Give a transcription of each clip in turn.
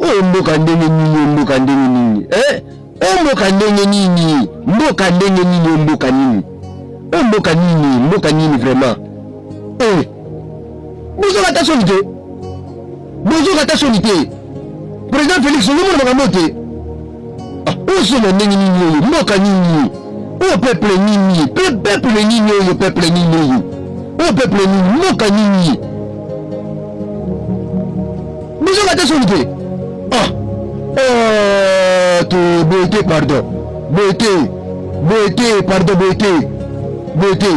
Oh, mboka ndenge nini, mboka ndenge nini. Oh, mboka ndenge nini, mboka ndenge nini, mboka nini. Oh, mboka nini vraiment. Bonjour à ta solité. Bonjour à ta solité. Président Félix, nous avons monté. Oh, c'est ndenge nini, mboka nini. Oh, peuple nini, peuple nini, peuple nini. Oh, peuple nini, mboka nini. Bonjour à ta solité. Beauté, pardon. Beauté, pardon, beauté.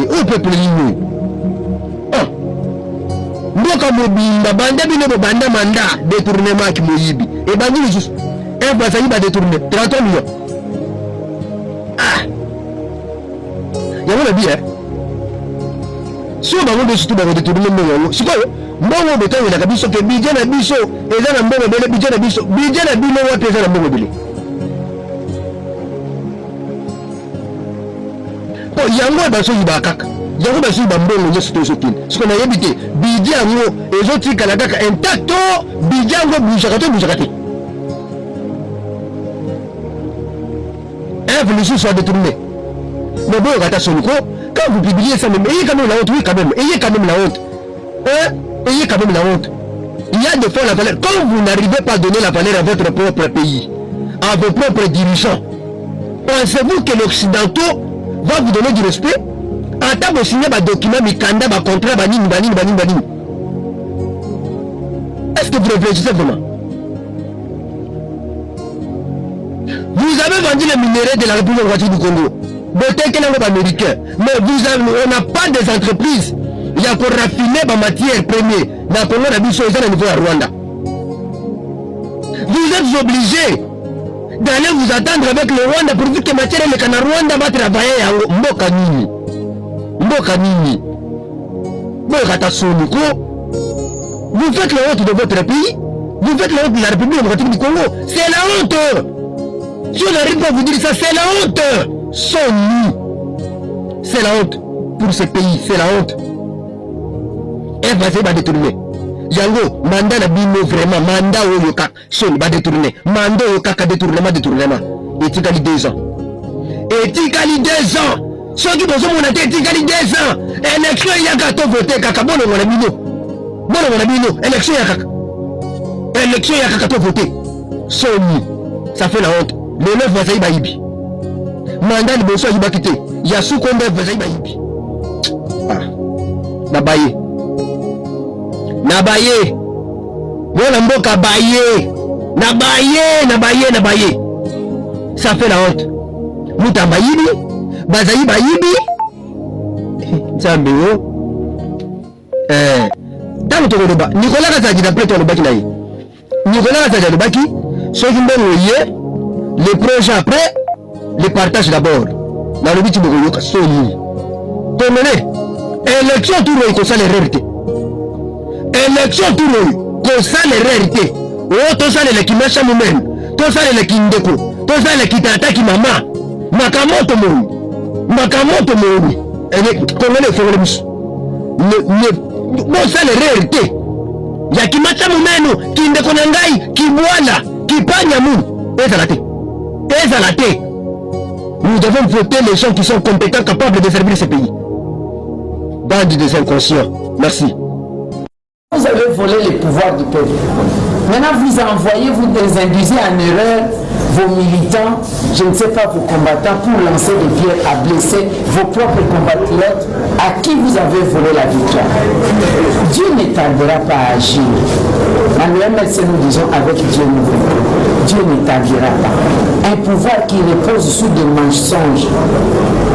Oh, peuple nini. Mboka mobimba, banda bino banda manda, détournement qui moyibi. Et bandi juste. Un bazali va détourner. 30 millions. Il y a un billet. Si on va surtout détourner, c'est quoi? Moi, je vais te dire que budget na biso, et là, on va le budget na biso. Budget na biso, on va payer la mobile. Oh, il y a un mot dans ce libakak. Il y a un mot dans ce libambon, il y a ce que je dis. Ce qu'on a évité, budget en haut, et autres qui kalakak intact, budget en haut, bouge-raté. L'inflation soit détournée. Mais bon, quand vous publiez ça, même, ayez quand même la honte, oui, quand même, ayez quand même la honte. Ayez quand même la honte. Il y a des fois la valeur. Quand vous n'arrivez pas à donner la valeur à votre propre pays, à vos propres dirigeants, pensez-vous que l'Occidentaux va vous donner du respect? En vous signer un document, un contrat, un banine. Est-ce que vous réfléchissez vraiment? Vous avez vendu les minéraux de la République du Congo. Peut-être que c'est américain. Mais on n'a pas des entreprises. Il y a pour raffiner ma matière première. Dans le Congo, on a vu ça au niveau de Rwanda. Vous êtes obligés d'aller vous attendre avec le Rwanda pour que la matière et le Rwanda va travailler à Mboka Nini. Vous faites la honte de votre pays. Vous faites la honte de la République démocratique du Congo. C'est la honte. Si on n'arrive pas à vous dire ça, c'est la honte. Sans nous. C'est la honte. Pour ce pays, c'est la honte. Et va détourner. Yango, mandat na bino vraiment, mandat au yoka, son va détourner. Mandat au yoka, détournement. Etikali 2 ans. Etikali 2 ans. Ceux qui besoin mon até, etikali 2 ans. Élection, il y a gâteau voté, kaka, bon, on a bino. Élection, il y a gâteau voté. Soni. Ça fait la honte. Le 9 va saïba ibi. Mandat de Bosso il va quitter. Il y a sous combien va saïba ibi. Nabaye. Voilà mboka baye. Nabaye. Ça fait la honte. Mouta bayibi. Bazaï bayibi. Zambéo. Dans le tour de bas. Nicolas Razadi d'après toi le baki naï. Nicolas Razadi le baki. Ceux qui m'ont les projets après, les partages d'abord. Dans le but de Goyoka, Sony. Tourné. Élection tout le monde, ça les réalités. Élection tout le monde, ça les réalités. Oh, tout ça les qui marchent nous-mêmes. Tout ça les qui ndeko. Tout ça les qui t'attaquent maman. Makamoto Mouri. Comment les faire les bus? Bon, ça les réalités. Il y a qui marchent nous-mêmes, qui ndeko nangai, qui boila, qui pagnamou. Nous devons voter les gens qui sont compétents, capables de servir ce pays. Bande des inconscients. Merci. Vous avez volé les pouvoirs du peuple. Maintenant, vous envoyez, vous désinduisez en erreur vos militants, je ne sais pas, vos combattants, pour lancer des pierres à blesser vos propres compatriotes à qui vous avez volé la victoire. Dieu ne tardera pas à agir. En UMLC, nous disons avec Dieu nous vivons. Dieu ne tardera pas. Un pouvoir qui repose sur des mensonges,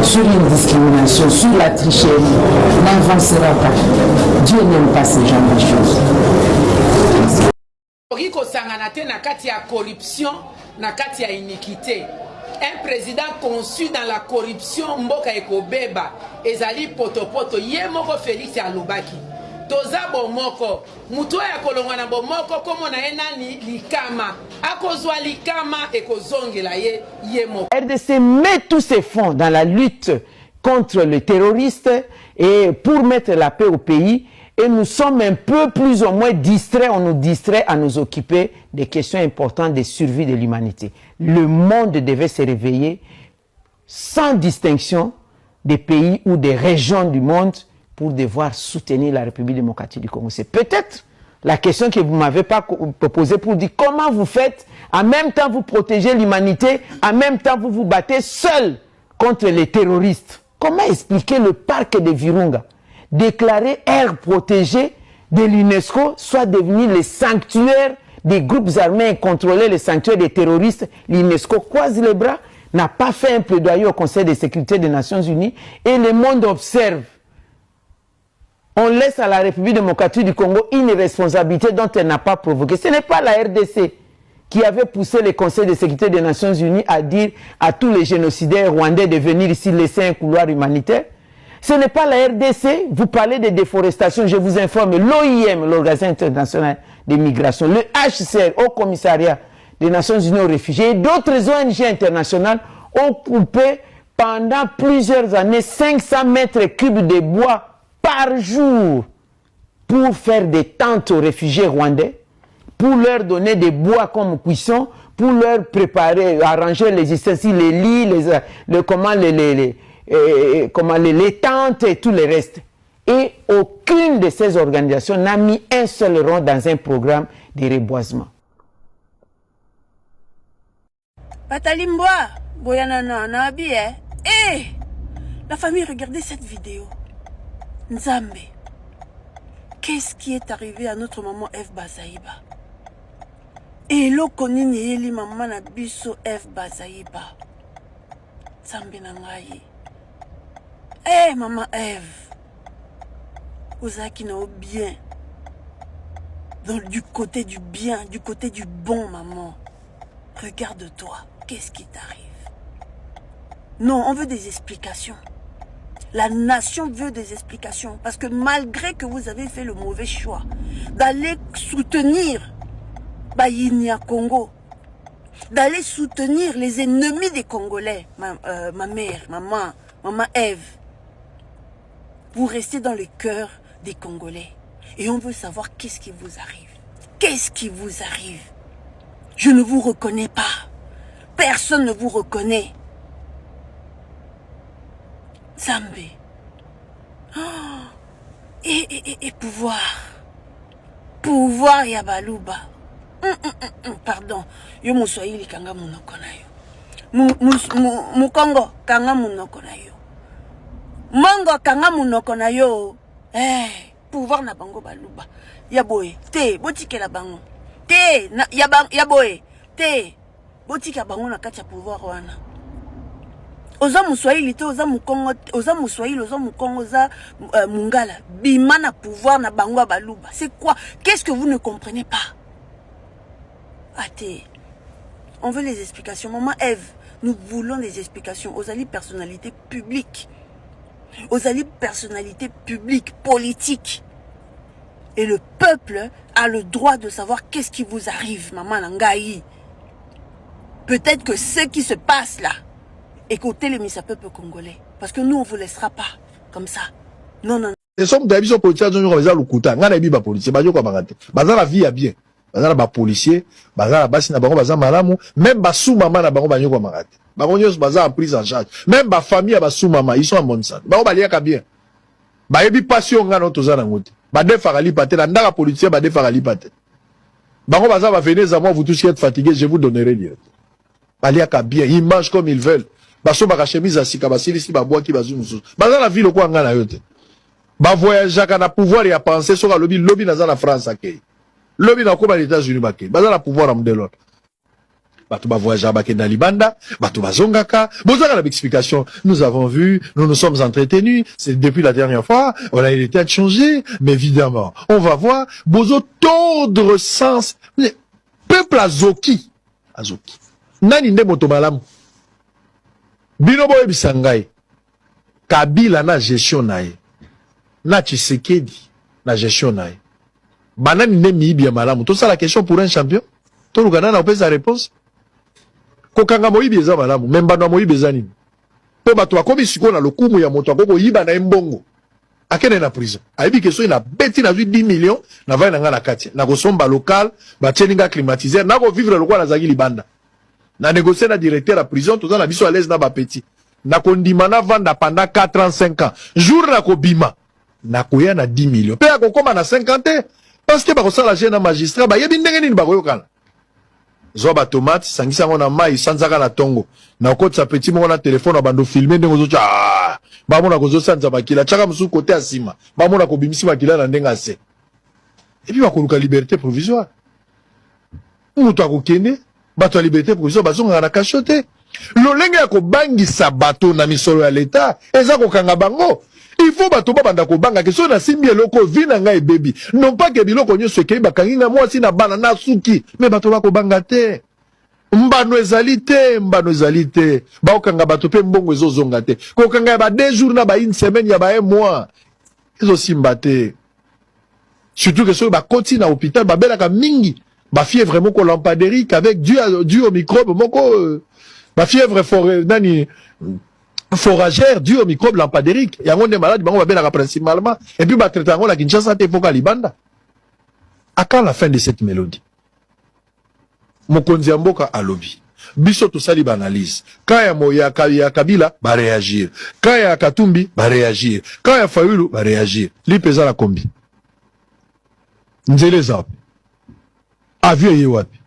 sur une discrimination, sur la tricherie, n'avancera pas. Dieu n'aime pas ce genre de choses. Na kati ya corruption, na kati ya iniquité. Un président conçu dans la corruption, mboka ekobeba, ezali potopoto, ye moko Félix alobaki. Toza bomoko, mutua ya kolongwa na bomoko, komo na enani likama. Akozwa likama, ekozongela ye moko. RDC met tous ses fonds dans la lutte contre les terroristes et pour mettre la paix au pays. Et nous sommes un peu plus ou moins distraits, on nous distrait à nous occuper des questions importantes de survie de l'humanité. Le monde devait se réveiller sans distinction des pays ou des régions du monde pour devoir soutenir la République démocratique du Congo. C'est peut-être la question que vous ne m'avez pas posée pour dire comment vous faites, en même temps vous protégez l'humanité, en même temps vous vous battez seul contre les terroristes. Comment expliquer le parc de Virunga, déclaré aire protégée de l'UNESCO, soit devenu le sanctuaire des groupes armés incontrôlés, le sanctuaire des terroristes? L'UNESCO croise les bras, n'a pas fait un plaidoyer au Conseil de sécurité des Nations Unies et le monde observe. On laisse à la République démocratique du Congo une responsabilité dont elle n'a pas provoqué. Ce n'est pas la RDC qui avait poussé le Conseil de sécurité des Nations Unies à dire à tous les génocidaires rwandais de venir ici laisser un couloir humanitaire. Ce n'est pas la RDC, vous parlez de déforestation, je vous informe, l'OIM, l'Organisation internationale des migrations, le HCR, Haut Commissariat des Nations Unies aux réfugiés et d'autres ONG internationales ont coupé pendant plusieurs années 500 mètres cubes de bois par jour pour faire des tentes aux réfugiés rwandais, pour leur donner des bois comme cuisson, pour leur préparer, arranger les ustensiles, les lits, les tentes et tout le reste. Et aucune de ces organisations n'a mis un seul rond dans un programme de reboisement. Patalimboa, Boyanana, Nabi, la famille, regardez cette vidéo. Nzambe, qu'est-ce qui est arrivé à notre maman F. Bazaïba? Et l'okoni ni maman Nabiso F. Bazaïba. Nzambe nangaye. Maman Eve, Ozaki na bien. Donc du côté du bien, du côté du bon, maman. Regarde-toi, qu'est-ce qui t'arrive? Non, on veut des explications. La nation veut des explications. Parce que malgré que vous avez fait le mauvais choix d'aller soutenir Bayinia Congo, d'aller soutenir les ennemis des Congolais, ma mère, maman Eve, vous restez dans le cœur des Congolais. Et on veut savoir qu'est-ce qui vous arrive. Qu'est-ce qui vous arrive? Je ne vous reconnais pas. Personne ne vous reconnaît. Zambé. Oh. Et pouvoir. Pouvoir Yabaluba. Pardon. Yo Moussoïli kanga munoko na yo. Mukongo kanga munoko na yo. Mongo kanga munoko na yo. Pouvoir na bango baluba. Yaboye. Te, botike la bango. Te, yaboye. Te, botike bango na kati ya pouvoir wana. Oza Moussoïli te, oza Mukongo, oza Moussoïli, oza Mukongo, oza Mungala. Bima na pouvoir na bango baluba. C'est quoi? Qu'est-ce que vous ne comprenez pas? Ate, on veut les explications. Maman Eve, nous voulons des explications. Aux alliés personnalités publiques. Aux alliés personnalités publiques, politiques. Et le peuple a le droit de savoir qu'est-ce qui vous arrive, maman Nangaï. Peut-être que ce qui se passe là, écoutez les mis à peuple congolais. Parce que nous, on ne vous laissera pas comme ça. Non, non. Les sommes d'habitude politiques, nous avons les lukuta. Nous avons les policiers. Nous avons la vie à bien. Nous avons les policiers. Nous avons les policiers. Même les sous-mamans, nous avons les policiers. Nous avons en prise en charge. Même les familles, les sous-mamans, ils sont en bonne santé. Nous avons les bien. Nous avons des passions. Nous avons des passions. Bade farali pate la ndaka politicien bade farali pate bango baza va venir à moi vous tous qui êtes fatigués je vous donnerai direct baliaka bien ils mangent comme ils veulent baso ba chemise à sika basili si ba bois qui bazu musu baza la ville ko ngana yote ba voyager kana pouvoir ya penser sur lobby na za la France akei lobby na ko ba les États-Unis bakei baza la pouvoir am de l'autre bato ba voyager bakei na libanda bato bazongaka bozaka la explication nous avons vu nous nous sommes entretenus c'est depuis la dernière fois on a été à changer mais évidemment on va voir bozo tordre sens peuple azoki nani nde moto malamu bino boye bisangai Kabila na gestion nae na Tshisekedi na gestion nae banani nde miibi ya malamu to ça la question pour un champion to lugana na opesa réponse kokanga moyibi eza malamu memba na moyibi eza nini po bato bakomi siko na lokumu ya moto akoko yiba na mbongo akene na prison ayebi ke so ina beti na 10 millions na vai na nga na kati na kosomba local ba tieninga climatiseur na ko vivre lokwa na zaki libanda na négocier na directeur à prison tout na biso à l'aise na ba petit na kondima na vanda pendant 4 ans 5 ans jour na ko bima na koya na 10 millions pe akokoma na 50 parce que ba kosala jeune magistrat ba yebi ndenge nini ba koyokana zo ba tomate sangisa ngona mai sanzaka na tongo na kotsa petit mo na téléphone na bando filmer ndenge zo ba mona ko zo sanza bakila chaka musu côté asima ba mona ko bimisi bakila na ndenga se et puis ba koluka liberté provisoire mutu akokende bato ya liberté provisoire bazonga na cachote lolenge ya kobangisa bato na misolo ya l'état eza kokanga bango il faut bato babanda kobanga ke so na simbi eloko vi na ngai baby non pas ke biloko nyonso ekei bakangi na mwasi na bana na suki me bato bakobanga te mbano ezali te baokanga bato pe mbongo ezozonga te kokanga ya ba 2 jours na ba 1 semaine ya ba 1 mois ezosimba te surtout que so bakoti na hôpital babelaka mingi ba fièvre moko lampadérique avec dû au microbe moko ba fièvre foragère dû au microbe lampadérique yango nde malade bango babelaka principalement et puis batraite yango na Kinshasa te foka libanda. À quand la fin de cette mélodie? Mokonzi ya mboka alobi biso tosali banalise kaya moya ya Kabila ba réagir kaya Katumbi ba réagir kaya Fayulu ba réagir lipeza la kombi nzele zapi avion ye wapi.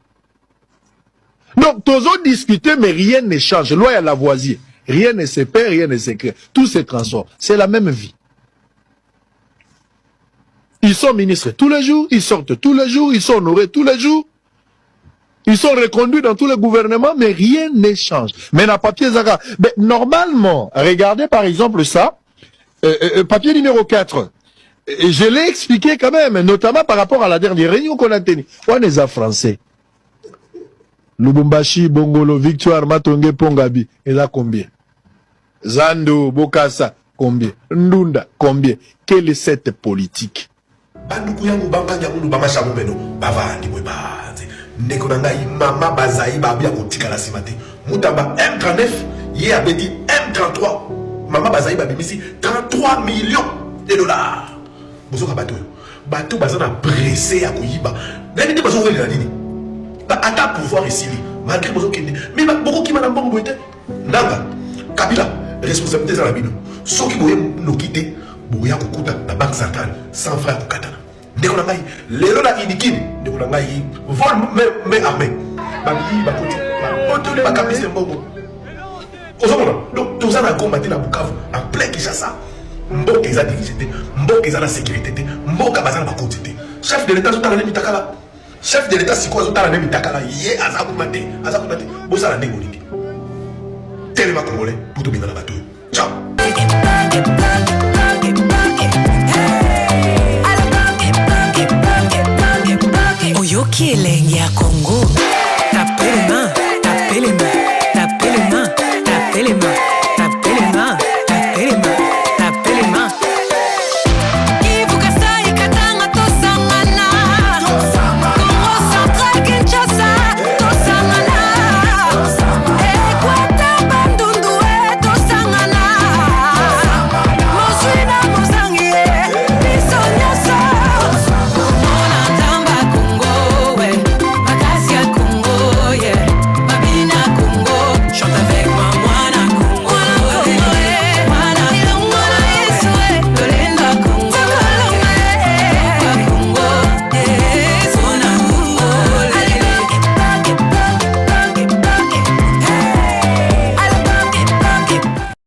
Donc tous discuter mais rien ne change, loi ya Lavoisier, rien ne se perd, rien ne se crée, tout se transforme, c'est la même vie. Ils sont ministres tous les jours, ils sortent tous les jours, ils sont honorés tous les jours. Ils sont reconduits dans tous les gouvernements, mais rien ne change. Mais dans papier Zaka, mais normalement, regardez par exemple ça, papier numéro 4. Je l'ai expliqué quand même, notamment par rapport à la dernière réunion qu'on a tenue. On est à français. Lubumbashi, Bongolo, Victoire, Matonge, Pongabi, et là combien? Zando, Bokassa, combien? Ndunda, combien? Quelle est cette politique? Mama Bazaï Babia Kotika la Simate. Moutamba M39, hier avait dit M33. Mama Bazaï Babimisi 33 millions de dollars. Bozo Kabato. Bato Bazana pressé à Kouyiba. N'avez pas besoin de la ligne. À ta pouvoir ici, malgré Bozo Kende. Mais beaucoup qui m'a d'abord boité. Nanga, Kabila, responsabilité dans la mine. Ceux qui voulaient nous quitter, Bouya Kokuta, la banque centrale, 100 francs pour Katana. Nekonangai, lelo na inikini, nekonangai, vol mais armé. Babi, bakoti, bakoti, bakapiste mbongo. Ozomona, donc tous en a combattu la Bukavu, en plein Kinshasa. Mboka eza dirigé, mboka eza la sécurité, mboka bazana bakoti. Chef de l'État zotala nemi takala. Chef de l'État siko zotala nemi takala. Yé azakumate, azakumate. Bosala ndengo nini. Tellement congolais pour tout bien dans la bateau. Ciao. Oyoki elenge ya Congo.